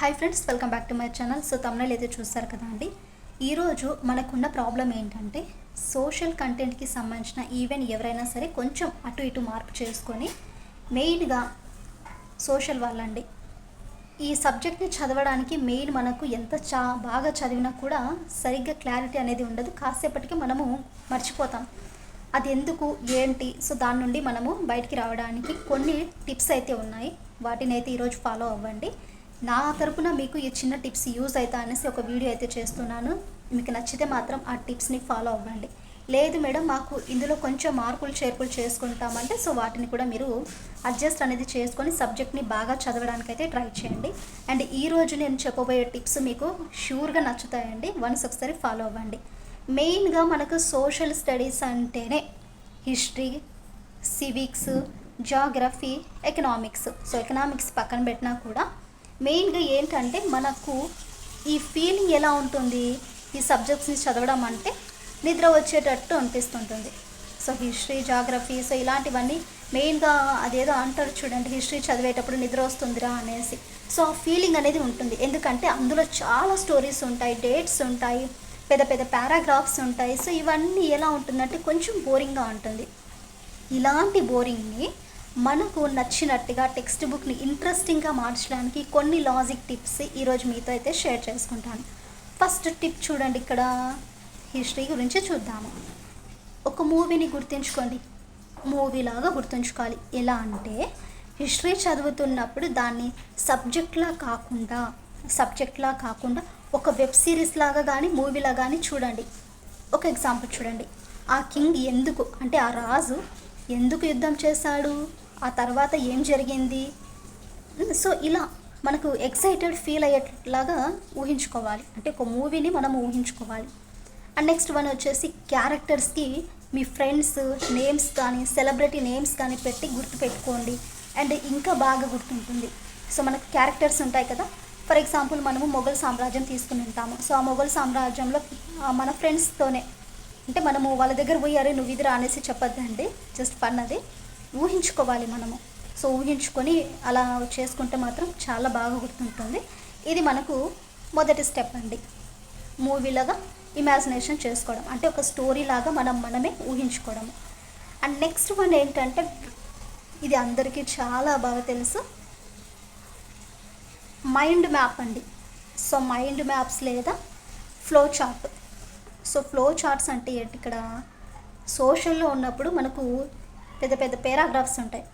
Hi friends, welcome back to my channel. So తమ్ముళ్ళు అయితే చూస్తారు కదా అండి. ఈరోజు మనకున్న ప్రాబ్లం ఏంటంటే సోషల్ కంటెంట్కి సంబంధించిన ఈవెన్ ఎవరైనా సరే కొంచెం అటు ఇటు మార్పు చేసుకొని మెయిన్గా సోషల్ వాళ్ళండి ఈ సబ్జెక్ట్ని చదవడానికి మెయిన్ మనకు ఎంత బాగా చదివినా కూడా సరిగ్గా క్లారిటీ అనేది ఉండదు. కాసేపటికి మనము మర్చిపోతాం అది ఎందుకు ఏంటి. సో దాని నుండి మనము బయటికి రావడానికి కొన్ని టిప్స్ అయితే ఉన్నాయి. వాటిని అయితే ఈరోజు ఫాలో అవ్వండి. నా తరపున మీకు ఈ చిన్న టిప్స్ యూజ్ అవుతా అనేసి ఒక వీడియో అయితే చేస్తున్నాను. మీకు నచ్చితే మాత్రం ఆ టిప్స్ని ఫాలో అవ్వండి. లేదు మేడం మాకు ఇందులో కొంచెం మార్పులు చేర్పులు చేసుకుంటామంటే సో వాటిని కూడా మీరు అడ్జస్ట్ అనేది చేసుకొని సబ్జెక్ట్ని బాగా చదవడానికైతే ట్రై చేయండి. అండ్ ఈరోజు నేను చెప్పబోయే టిప్స్ మీకు షూర్గా నచ్చుతాయండి. వన్స్ ఒకసారి ఫాలో అవ్వండి. మెయిన్గా మనకు సోషల్ స్టడీస్ అంటేనే history, civics, geography, economics. So economics పక్కన పెట్టినా కూడా మెయిన్గా ఏంటంటే మనకు ఈ ఫీలింగ్ ఎలా ఉంటుంది, ఈ సబ్జెక్ట్స్ని చదవడం అంటే నిద్ర వచ్చేటట్టు అనిపిస్తుంటుంది. సో హిస్టరీ, జాగ్రఫీ, సో ఇలాంటివన్నీ మెయిన్గా అదేదో అంటారు చూడండి, హిస్టరీ చదివేటప్పుడు నిద్ర వస్తుందిరా అనేసి. సో ఆ ఫీలింగ్ అనేది ఉంటుంది. ఎందుకంటే అందులో చాలా స్టోరీస్ ఉంటాయి, డేట్స్ ఉంటాయి, పెద్ద పెద్ద పారాగ్రాఫ్స్ ఉంటాయి. సో ఇవన్నీ ఎలా ఉంటుందంటే కొంచెం బోరింగ్గా ఉంటుంది. ఇలాంటి బోరింగ్ని మనకు నచ్చినట్టుగా టెక్స్ట్ బుక్ని ఇంట్రెస్టింగ్గా మార్చడానికి కొన్ని లాజిక్ టిప్స్ ఈరోజు మీతో అయితే షేర్ చేసుకుంటాను. ఫస్ట్ టిప్ చూడండి, ఇక్కడ హిస్టరీ గురించి చూద్దాము. ఒక మూవీని గుర్తుంచుకోండి, మూవీలాగా గుర్తుంచుకోవాలి. ఎలా అంటే హిస్టరీ చదువుతున్నప్పుడు దాన్ని సబ్జెక్ట్లా కాకుండా ఒక వెబ్ సిరీస్ లాగా కానీ మూవీలా కానీ చూడండి. ఒక ఎగ్జాంపుల్ చూడండి, ఆ కింగ్ ఎందుకు అంటే ఆ రాజు ఎందుకు యుద్ధం చేశాడు, ఆ తర్వాత ఏం జరిగింది. సో ఇలా మనకు ఎక్సైటెడ్ ఫీల్ అయ్యేట్లాగా ఊహించుకోవాలి. అంటే ఒక మూవీని మనం ఊహించుకోవాలి. అండ్ నెక్స్ట్ వన్ వచ్చేసి క్యారెక్టర్స్కి మీ ఫ్రెండ్స్ నేమ్స్ కానీ సెలబ్రిటీ నేమ్స్ కానీ పెట్టి గుర్తుపెట్టుకోండి. అండ్ ఇంకా బాగా గుర్తుంటుంది. సో మనకు క్యారెక్టర్స్ ఉంటాయి కదా. ఫర్ ఎగ్జాంపుల్ మనము మొఘల్ సామ్రాజ్యం తీసుకుని ఉంటాము. సో ఆ మొఘల్ సామ్రాజ్యంలో మన ఫ్రెండ్స్తోనే అంటే మనము వాళ్ళ దగ్గర పోయి అరే నువ్వు ఇదిరా అనేసి చెప్పొద్దండి, జస్ట్ ఫన్ అది ఊహించుకోవాలి మనము. సో ఊహించుకొని అలా చేసుకుంటే మాత్రం చాలా బాగా గుర్తుంటుంది. ఇది మనకు మొదటి స్టెప్ అండి, మూవీలాగా ఇమాజినేషన్ చేసుకోవడం అంటే ఒక స్టోరీ లాగా మనమే ఊహించుకోవడం. అండ్ నెక్స్ట్ వన్ ఏంటంటే ఇది అందరికీ చాలా బాగా తెలుసు, మైండ్ మ్యాప్ అండి. సో మైండ్ మ్యాప్స్ లేదా flow chart. So flow charts అంటే ఏంటి, ఇక్కడ సోషల్లో ఉన్నప్పుడు మనకు పెద్ద పెద్ద పారాగ్రాఫ్స్ ఉంటాయి.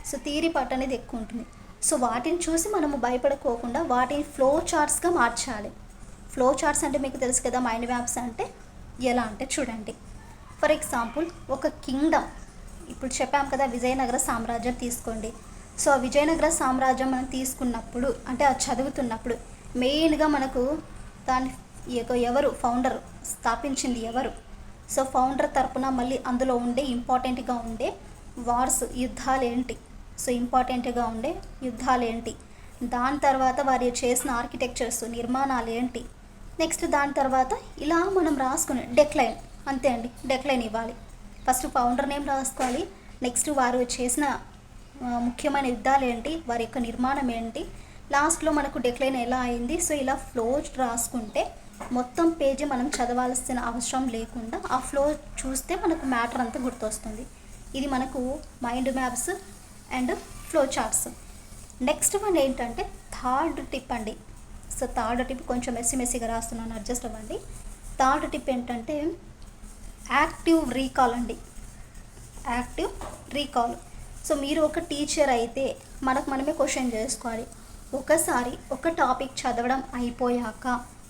సో థియరీ పార్ట్ అనేది ఎక్కువ ఉంటుంది. సో వాటిని చూసి మనము భయపడుకోకుండా వాటిని ఫ్లో చార్ట్స్గా మార్చాలి. ఫ్లో చార్ట్స్ అంటే మీకు తెలుసు కదా, మైండ్ మ్యాప్స్ అంటే ఎలా అంటే చూడండి. ఫర్ ఎగ్జాంపుల్ ఒక కింగ్డమ్, ఇప్పుడు చెప్పాం కదా విజయనగర సామ్రాజ్యం తీసుకోండి. సో ఆ విజయనగర సామ్రాజ్యం మనం తీసుకున్నప్పుడు అంటే అది చదువుతున్నప్పుడు మెయిన్గా మనకు దాని ఎవరు ఫౌండర్ స్థాపించింది ఎవరు, సో ఫౌండర్ తరపున మళ్ళీ అందులో ఉండే ఇంపార్టెంట్గా ఉండే వార్స్ యుద్ధాలు ఏంటి, సో ఇంపార్టెంట్గా ఉండే యుద్ధాలు ఏంటి, దాని తర్వాత వారు చేసిన ఆర్కిటెక్చర్స్ నిర్మాణాలు ఏంటి, నెక్స్ట్ దాని తర్వాత ఇలా మనం రాసుకునే డెక్లైన్ అంతే అండి. డెక్లైన్ ఇవ్వాలి. ఫస్ట్ ఫౌండర్ నేమ్ రాసుకోవాలి, నెక్స్ట్ వారు చేసిన ముఖ్యమైన యుద్ధాలు ఏంటి, వారి యొక్క నిర్మాణం ఏంటి, లాస్ట్లో మనకు డెక్లైన్ ఎలా అయింది. సో ఇలా ఫ్లో రాసుకుంటే మొత్తం పేజీ మనం చదవాల్సిన అవసరం లేకుండా ఆ ఫ్లో చూస్తే మనకు మ్యాటర్ అంతా గుర్తొస్తుంది. ఇది మనకు mind maps and flow charts. Next one ఏంటంటే థర్డ్ టిప్ అండి. సో థర్డ్ టిప్ కొంచెం మెస్సీగా రాస్తున్నాను, అడ్జస్ట్ అవ్వండి. థర్డ్ టిప్ ఏంటంటే యాక్టివ్ రీకాల్ అండి. Active recall. సో మీరు ఒక టీచర్ అయితే మనమే క్వశ్చన్ చేసుకోవాలి. ఒకసారి ఒక టాపిక్ చదవడం అయిపోయాక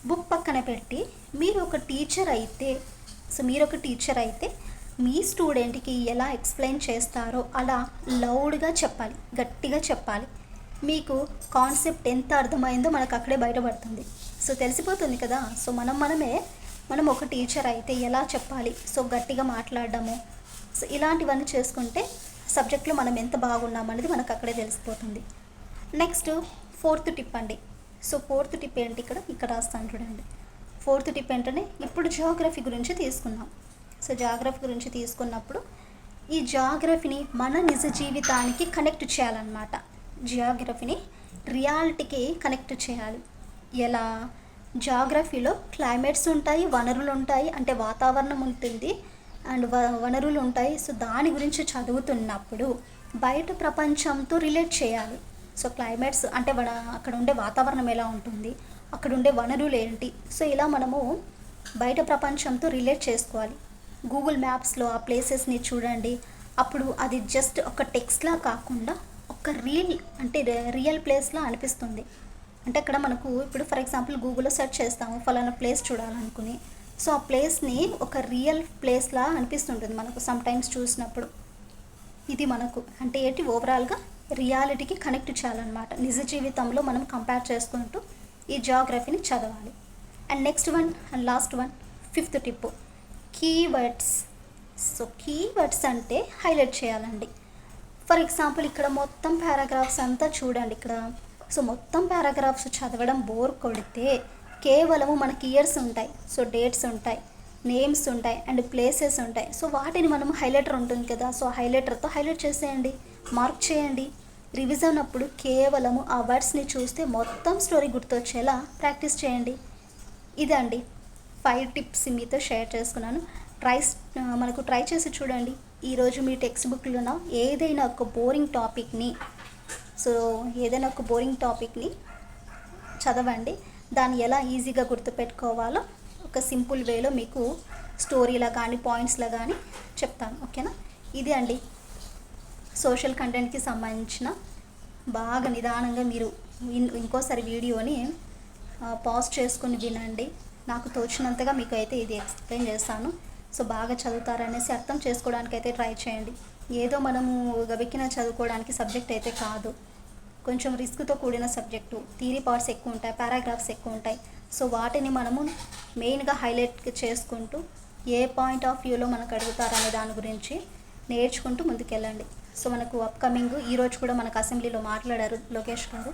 బుక్ పక్కన పెట్టి మీరు ఒక టీచర్ అయితే మీ స్టూడెంట్కి ఎలా ఎక్స్ప్లెయిన్ చేస్తారో అలా లౌడ్గా చెప్పాలి, గట్టిగా చెప్పాలి. మీకు కాన్సెప్ట్ ఎంత అర్థమైందో మనకు అక్కడే బయటపడుతుంది. సో తెలిసిపోతుంది కదా. సో మనం ఒక టీచర్ అయితే ఎలా చెప్పాలి, సో గట్టిగా మాట్లాడడము, సో ఇలాంటివన్నీ చేసుకుంటే సబ్జెక్ట్లో మనం ఎంత బాగున్నామనేది మనకు అక్కడే తెలిసిపోతుంది. నెక్స్ట్ ఫోర్త్ టిప్ అండి. సో ఫోర్త్ టిప్ ఏంటి, ఇక్కడ రాస్తాను చూడండి. ఫోర్త్ టిప్ ఏంటంటే ఇప్పుడు జాగ్రఫీ గురించి తీసుకున్నాం. సో జాగ్రఫీ గురించి తీసుకున్నప్పుడు ఈ జాగ్రఫీని మన నిజ జీవితానికి కనెక్ట్ చేయాలన్నమాట. జాగ్రఫీని రియాలిటీకి కనెక్ట్ చేయాలి. ఎలా జాగ్రఫీలో క్లైమేట్స్ ఉంటాయి, వనరులు ఉంటాయి, అంటే వాతావరణం ఉంటుంది అండ్ వనరులు ఉంటాయి. సో దాని గురించి చదువుతున్నప్పుడు బయట ప్రపంచంతో రిలేట్ చేయాలి. సో క్లైమేట్స్ అంటే అక్కడ ఉండే వాతావరణం ఎలా ఉంటుంది, అక్కడ ఉండే వనరులు ఏంటి, సో ఇలా మనము బయట ప్రపంచంతో రిలేట్ చేసుకోవాలి. గూగుల్ మ్యాప్స్లో ఆ ప్లేసెస్ని చూడండి. అప్పుడు అది జస్ట్ ఒక టెక్స్ట్లా కాకుండా ఒక రియల్ ప్లేస్లా అనిపిస్తుంది. అంటే అక్కడ మనకు ఇప్పుడు ఫర్ ఎగ్జాంపుల్ గూగుల్లో సెర్చ్ చేస్తాము ఫలానా ప్లేస్ చూడాలనుకుని. సో ఆ ప్లేస్ని ఒక రియల్ ప్లేస్లా అనిపిస్తుంటుంది మనకు సమ్ టైమ్స్ చూసినప్పుడు. ఇది మనకు అంటే ఏంటి, ఓవరాల్గా రియాలిటీకి కనెక్ట్ చేయాలన్నమాట. నిజ జీవితంలో మనం కంపేర్ చేసుకుంటూ ఈ జాగ్రఫీని చదవాలి. And next one and last one, 5th tip, keywords. So keywords అంటే హైలైట్ చేయాలండి. ఫర్ ఎగ్జాంపుల్ ఇక్కడ మొత్తం పారాగ్రాఫ్స్ అంతా చూడండి ఇక్కడ. సో మొత్తం పారాగ్రాఫ్స్ చదవడం బోర్ కొడితే కేవలము మనకి ఇయర్స్ ఉంటాయి, సో డేట్స్ ఉంటాయి, నేమ్స్ ఉంటాయి అండ్ ప్లేసెస్ ఉంటాయి. సో వాటిని మనం హైలైటర్ ఉంటుంది కదా, సో హైలైటర్తో హైలైట్ చేసేయండి, మార్క్ చేయండి. రివిజన్ అప్పుడు కేవలము ఆ వర్డ్స్ని చూస్తే మొత్తం స్టోరీ గుర్తొచ్చేలా ప్రాక్టీస్ చేయండి. ఇదండి 5 టిప్స్ మీతో షేర్ చేసుకున్నాను. మనకు ట్రై చేసి చూడండి. ఈరోజు మీ టెక్స్ట్ బుక్లో ఏదైనా ఒక బోరింగ్ టాపిక్ని చదవండి. దాన్ని ఎలా ఈజీగా గుర్తుపెట్టుకోవాలో ఒక సింపుల్ వేలో మీకు స్టోరీలా కానీ పాయింట్స్లా కానీ చెప్తాను. ఓకేనా? ఇది అండి సోషల్ కంటెంట్కి సంబంధించిన. బాగా నిదానంగా మీరు ఇంకోసారి వీడియోని పాజ్ చేసుకుని వినండి. నాకు తోచినంతగా మీకు అయితే ఇది ఎక్స్ప్లెయిన్ చేస్తాను. సో బాగా చదువుతారనేసి అర్థం చేసుకోవడానికి అయితే ట్రై చేయండి. ఏదో మనము గబిక్కిన చదువుకోవడానికి సబ్జెక్ట్ అయితే కాదు, కొంచెం రిస్క్తో కూడిన సబ్జెక్టు. థియరీ పార్ట్స్ ఎక్కువ ఉంటాయి, పారాగ్రాఫ్స్ ఎక్కువ ఉంటాయి. సో వాటిని మనము మెయిన్గా హైలైట్ చేసుకుంటూ ఏ పాయింట్ ఆఫ్ వ్యూలో మనకు అడుగుతారనే దాని గురించి నేర్చుకుంటూ ముందుకెళ్ళండి. సో మనకు అప్కమింగ్ ఈరోజు కూడా మనకు అసెంబ్లీలో మాట్లాడారు లోకేష్ గారు,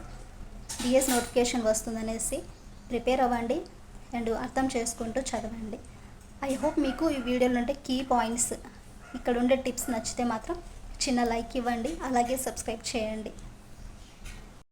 డిఎస్ నోటిఫికేషన్ వస్తుందనేసి. ప్రిపేర్ అవ్వండి అండ్ అర్థం చేసుకుంటూ చదవండి. ఐ హోప్ మీకు ఈ వీడియోలో ఉంటే కీ పాయింట్స్, ఇక్కడ ఉండే టిప్స్ నచ్చితే మాత్రం చిన్న లైక్ ఇవ్వండి, అలాగే సబ్స్క్రైబ్ చేయండి.